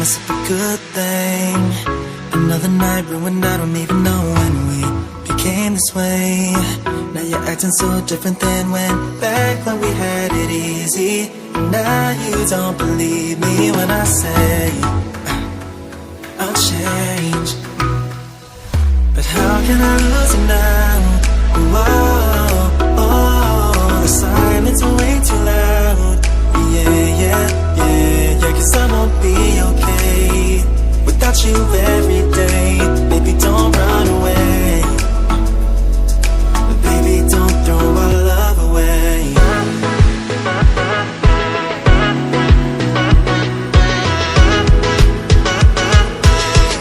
must be a good thing. Another night ruined, I don't even know when we became this way. Now you're acting so different than back when we had it easy. And now you don't believe me when I say I'll change. But how can I lose you now? The silence is way too loud. Yeah, 'cause I won't be okay without you every day. Baby, don't run away. Baby, don't throw our love away.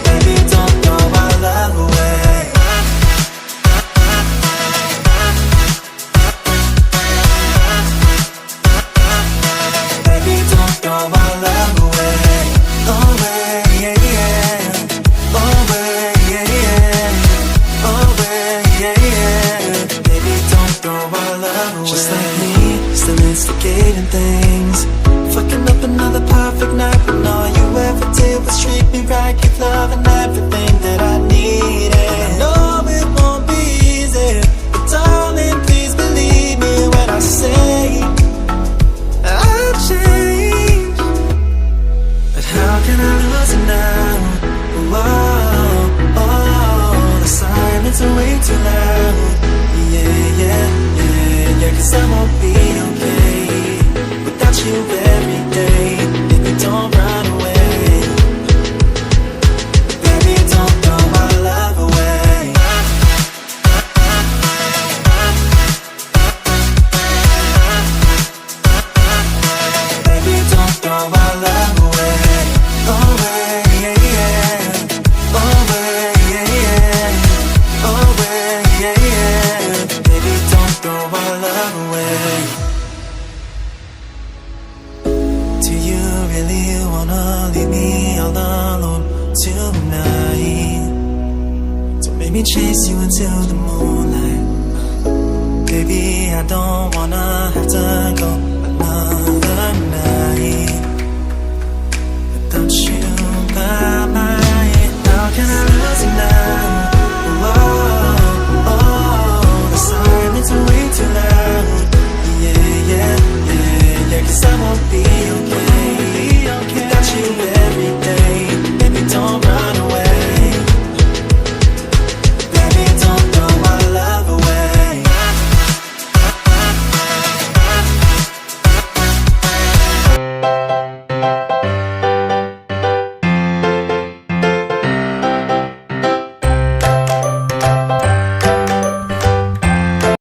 Baby, don't throw our love away. Baby, don't throw our love away. Away, yeah, yeah. Away, yeah, yeah. Away, yeah, yeah. Baby, don't throw our love away. Just like me, still instigating things. Fucking up another perfect night when all you ever did was treat me right. Give love and everything that I needed. I know it won't be easy, but darling, please believe me when I say I'll change. But how can I lose it now? The silence is way too loud. Yeah, 'cause I won't be okay without you every day. Baby, don't run away. Baby, don't throw my love away. Baby, don't throw my love away. Away, yeah, yeah. Away, yeah, yeah. Away, yeah, yeah. Baby, don't throw my love away. Do you really wanna leave me all alone tonight? Don't make me chase you into the moonlight. Baby, I don't wanna have to go